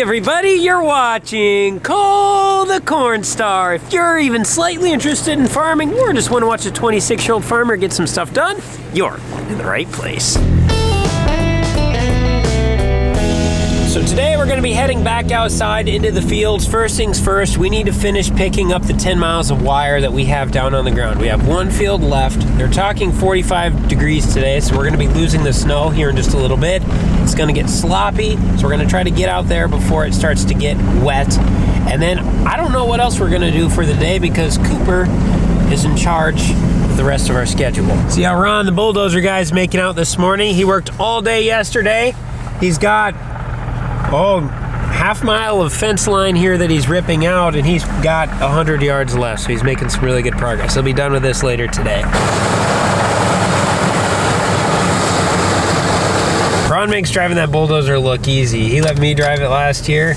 everybody, you're watching Cole the Corn Star. If you're even slightly interested in farming or just want to watch a 26-year-old farmer get some stuff done, you're in the right place. So today we're going to be heading back outside into the fields. First things first, we need to finish picking up the 10 miles of wire that we have down on the ground. We have one field left. They're talking 45 degrees today, so we're going to be losing the snow here in just a little bit. It's going to get sloppy, so we're going to try to get out there before it starts to get wet. And then I don't know what else we're going to do for the day because Cooper is in charge of the rest of our schedule. See how Ron the Bulldozer guy is making out this morning? He worked all day yesterday. He's got half mile of fence line here that he's ripping out, and he's got 100 yards left, so he's making some really good progress. He'll be done with this later today. Ron makes driving that bulldozer look easy. He let me drive it last year.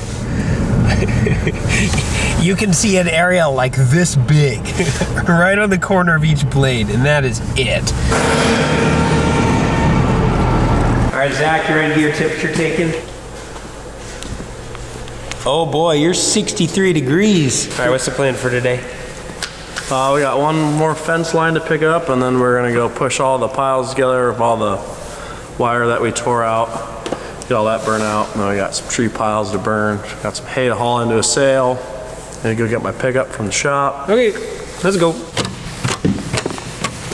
You can see an area like this big right on the corner of each blade, and that is it. All right, Zach, you ready to get your temperature taken? Oh boy, you're 63 degrees. All right, what's the plan for today? We got one more fence line to pick up, and then we're gonna go push all the piles together of all the wire that we tore out, get all that burnt out, and then we got some tree piles to burn, got some hay to haul into a sail, and go get my pickup from the shop. Okay, let's go.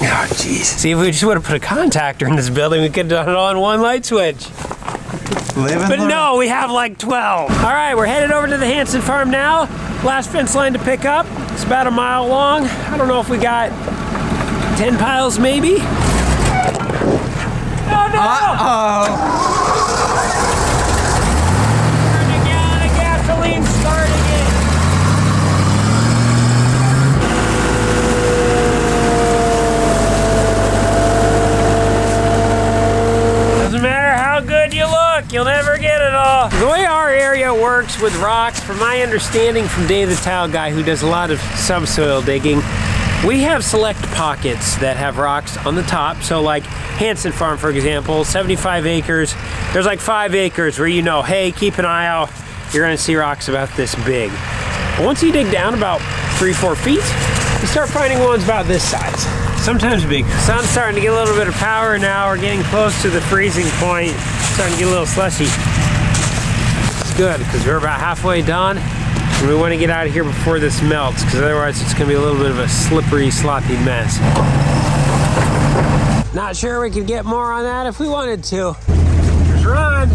Oh, jeez. See, if we just would have put a contactor in this building, we could have done it all in one light switch. But no, we have like 12. All right, we're headed over to the Hanson farm now. Last fence line to pick up. It's about a mile long. I don't know if we got 10 piles maybe. Oh no! Uh-oh. Turn a gallon of gasoline, starting it. Doesn't matter how good you look, you'll never get it all. The way our area works with rocks, from my understanding from Dave the Tile guy who does a lot of subsoil digging, we have select pockets that have rocks on the top. So like Hanson Farm, for example, 75 acres. There's like 5 acres where you know, hey, keep an eye out. You're gonna see rocks about this big. But once you dig down about 3-4 feet, you start finding ones about this size. Sometimes big. Sun's starting to get a little bit of power now. We're getting close to the freezing point. Starting to get a little slushy. It's good because we're about halfway done. And we want to get out of here before this melts, because otherwise it's going to be a little bit of a slippery, sloppy mess. Not sure we could get more on that if we wanted to. Here's Ron.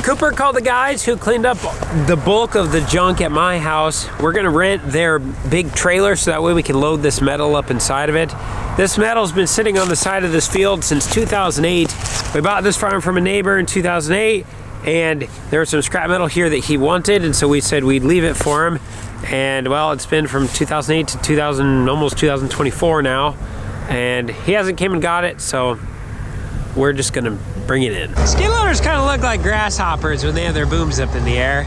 Cooper called the guys who cleaned up the bulk of the junk at my house. We're gonna rent their big trailer so that way we can load this metal up inside of it. This metal's been sitting on the side of this field since 2008. We bought this farm from a neighbor in 2008, and there was some scrap metal here that he wanted, and so we said we'd leave it for him. And well, it's been from 2008 to almost 2024 now, and he hasn't came and got it, so we're just gonna bring it in. Skid loaders kind of look like grasshoppers when they have their booms up in the air.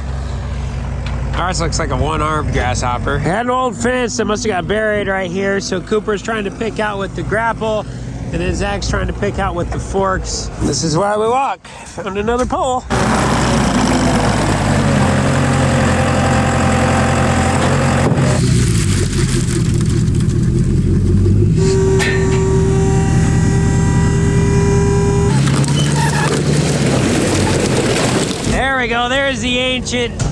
Ours looks like a one-armed grasshopper. We had an old fence that must have got buried right here, so Cooper's trying to pick out with the grapple, and then Zach's trying to pick out with the forks. This is why we walk. Found another pole. There we go, there's the ancient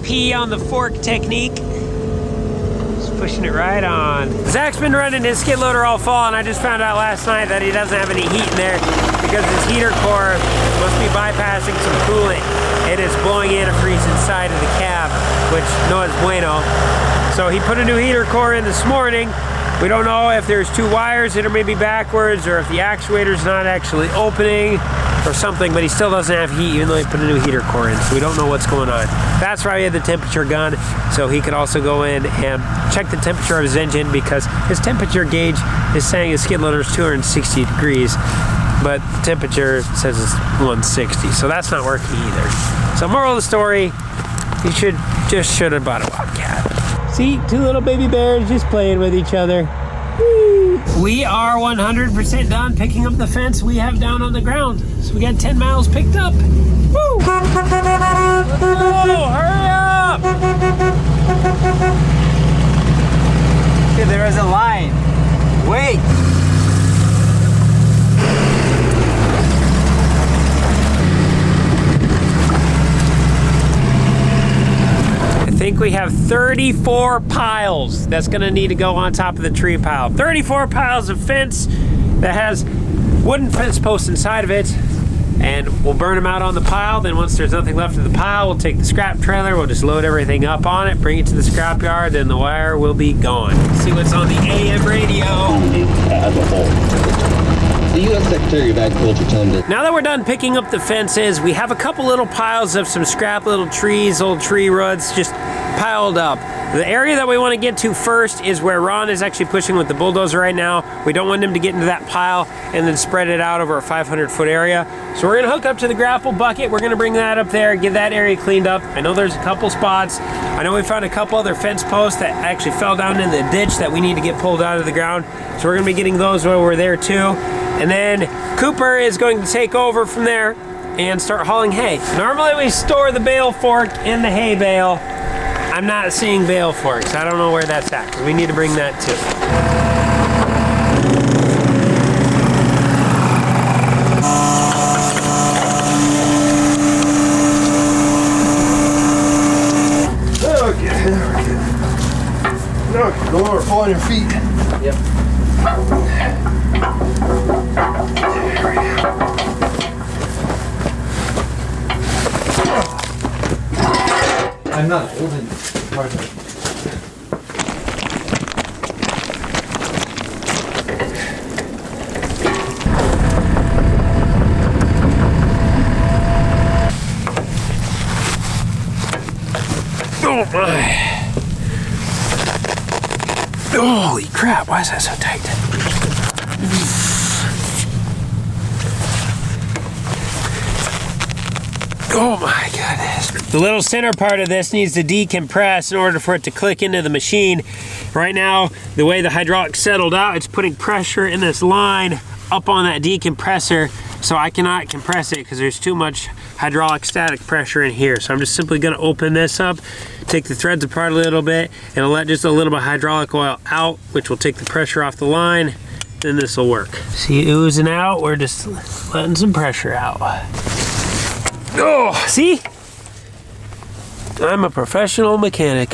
pee on the fork technique. Just pushing it right on. Zach's been running his skid loader all fall, and I just found out last night that he doesn't have any heat in there because his heater core must be bypassing some coolant. It is blowing antifreeze inside of the cab, which no es bueno. So he put a new heater core in this morning. We don't know if there's 2 wires that are maybe backwards, or if the actuator's not actually opening or something, but he still doesn't have heat even though he put a new heater core in, so we don't know what's going on. That's why we had the temperature gun, so he could also go in and check the temperature of his engine, because his temperature gauge is saying his skid loader is 260 degrees, but temperature says it's 160, so that's not working either. So moral of the story, you should have bought a Bobcat. See, two little baby bears just playing with each other. Whee! We are 100% done picking up the fence we have down on the ground. So we got 10 miles picked up. Woo! Oh, hurry up! Okay, there is a line. Wait! I think we have 34 piles that's gonna need to go on top of the tree pile. 34 piles of fence that has wooden fence posts inside of it, and we'll burn them out on the pile. Then once there's nothing left of the pile, we'll take the scrap trailer, we'll just load everything up on it, bring it to the scrap yard, then the wire will be gone. See what's on the AM radio. As a whole. The U.S. Secretary of Agriculture told me. Now that we're done picking up the fences, we have a couple little piles of some scrap little trees, old tree roots, just piled up. The area that we want to get to first is where Ron is actually pushing with the bulldozer right now. We don't want him to get into that pile and then spread it out over a 500-foot area. So we're going to hook up to the grapple bucket. We're going to bring that up there, get that area cleaned up. I know there's a couple spots. I know we found a couple other fence posts that actually fell down in the ditch that we need to get pulled out of the ground. So we're going to be getting those while we're there too. And then Cooper is going to take over from there and start hauling hay. Normally we store the bale fork in the hay bale. I'm not seeing bale forks. I don't know where that's at, because we need to bring that too. Okay, there we go. Okay, go over, fall on your feet. Yep. I'm not holding part of it. Oh my. Holy crap, why is that so tight? Oh my goodness. The little center part of this needs to decompress in order for it to click into the machine. Right now, the way the hydraulic settled out, it's putting pressure in this line up on that decompressor, so I cannot compress it because there's too much hydraulic static pressure in here. So I'm just simply gonna open this up, take the threads apart a little bit, and I'll let just a little bit of hydraulic oil out, which will take the pressure off the line, then this will work. See it oozing out? We're just letting some pressure out. Oh, see? I'm a professional mechanic.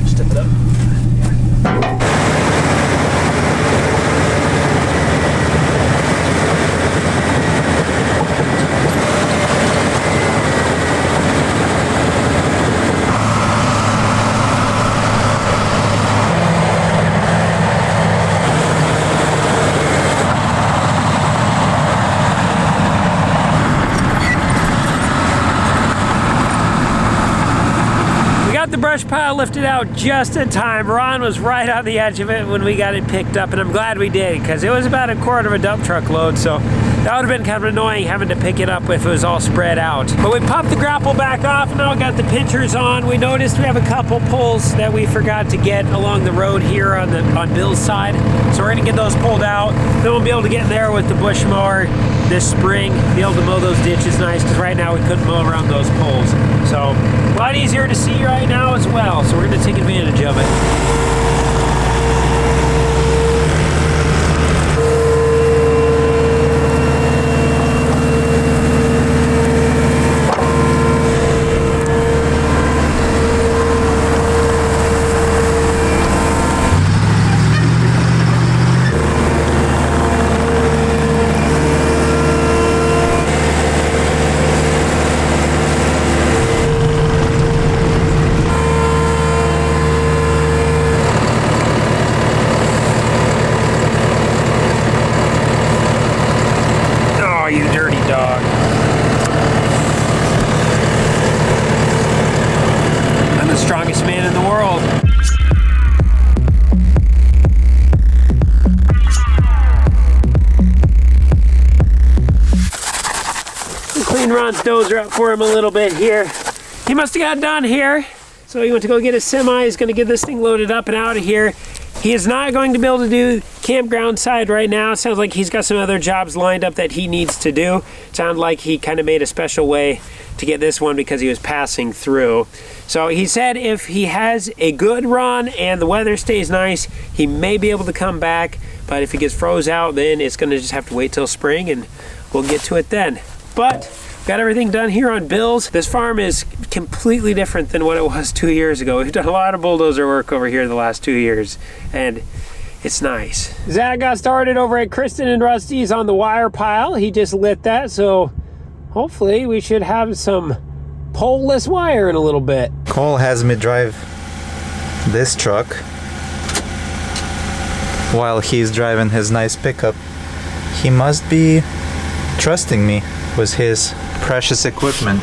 Step it up. The brush pile lifted out just in time. Ron was right on the edge of it when we got it picked up, and I'm glad we did, because it was about a quarter of a dump truck load, so that would have been kind of annoying having to pick it up if it was all spread out. But we popped the grapple back off, now we got the pinchers on. We noticed we have a couple pulls that we forgot to get along the road here on Bill's side, so we're gonna get those pulled out. Then we'll be able to get in there with the bush mower this spring, be able to mow those ditches nice, because right now we couldn't mow around those poles. So a lot easier to see right now as well, so we're going to take advantage of it. Ron's dozer up for him a little bit here. He must have got done here. So he went to go get his semi. He's gonna get this thing loaded up and out of here. He is not going to be able to do campground side right now. It sounds like he's got some other jobs lined up that he needs to do. It sounded like he kind of made a special way to get this one because he was passing through. So he said if he has a good run and the weather stays nice, he may be able to come back. But if it gets froze out, then it's gonna just have to wait till spring and we'll get to it then. But got everything done here on Bill's. This farm is completely different than what it was 2 years ago. We've done a lot of bulldozer work over here the last 2 years, and it's nice. Zach got started over at Kristen and Rusty's on the wire pile. He just lit that, so hopefully we should have some poleless wire in a little bit. Cole has me drive this truck while he's driving his nice pickup. He must be trusting me with his precious equipment.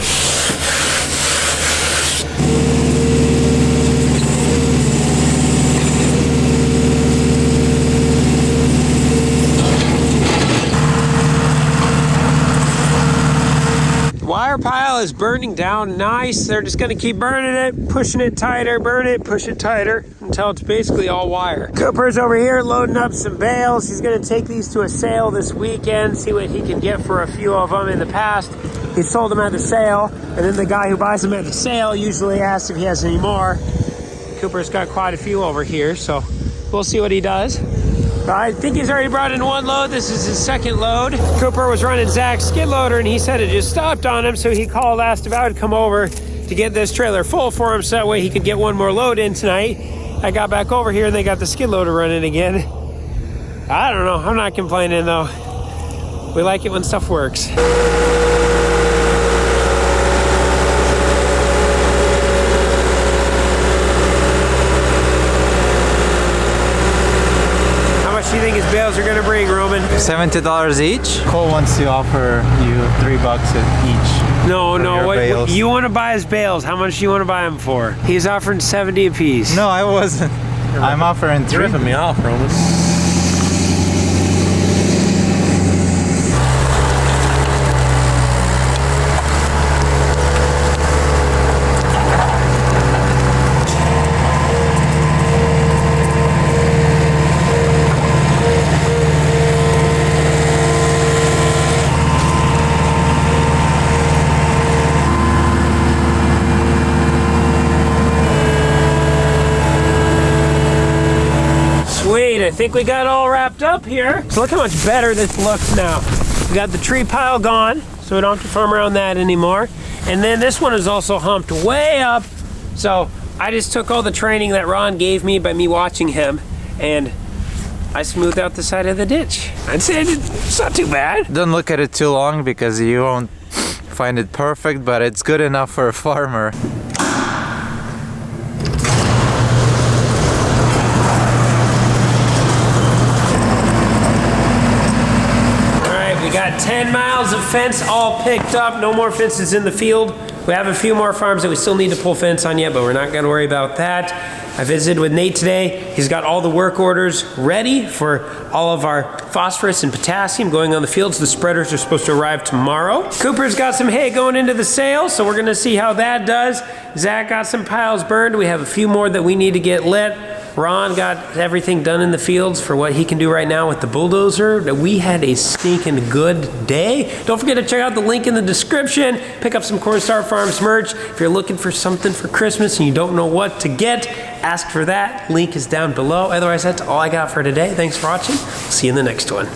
Wire pile is burning down nice. They're just gonna keep burning it, pushing it tighter, burn it, push it tighter until it's basically all wire. Cooper's over here loading up some bales. He's gonna take these to a sale this weekend, see what he can get for a few of them. In the past, he sold them at the sale, and then the guy who buys them at the sale usually asks if he has any more. Cooper's got quite a few over here, so we'll see what he does. I think he's already brought in one load. This is his second load. Cooper was running Zach's skid loader and he said it just stopped on him, so he called, asked if I would come over to get this trailer full for him so that way he could get one more load in tonight. I got back over here and they got the skid loader running again. I don't know, I'm not complaining though. We like it when stuff works. Do you think his bales are gonna bring, Roman? $70 each? Cole wants to offer you $3 each. No, what you want to buy his bales? How much do you want to buy them for? He's offering 70 a piece. No, I wasn't. I'm offering 3. You're ripping me off, Roman. I think we got it all wrapped up here. So look how much better this looks now. We got the tree pile gone, so we don't have to farm around that anymore. And then this one is also humped way up. So I just took all the training that Ron gave me by me watching him, and I smoothed out the side of the ditch. I'd say it's not too bad. Don't look at it too long because you won't find it perfect, but it's good enough for a farmer. We got 10 miles of fence all picked up. No more fences in the field. We have a few more farms that we still need to pull fence on yet, but we're not gonna worry about that. I visited with Nate today. He's got all the work orders ready for all of our phosphorus and potassium going on the fields. The spreaders are supposed to arrive tomorrow. Cooper's got some hay going into the sale, so we're gonna see how that does. Zach got some piles burned. We have a few more that we need to get lit. Ron got everything done in the fields for what he can do right now with the bulldozer. We had a stinking good day. Don't forget to check out the link in the description. Pick up some Cornstar Farms merch. If you're looking for something for Christmas and you don't know what to get, ask for that. Link is down below. Otherwise, that's all I got for today. Thanks for watching. See you in the next one.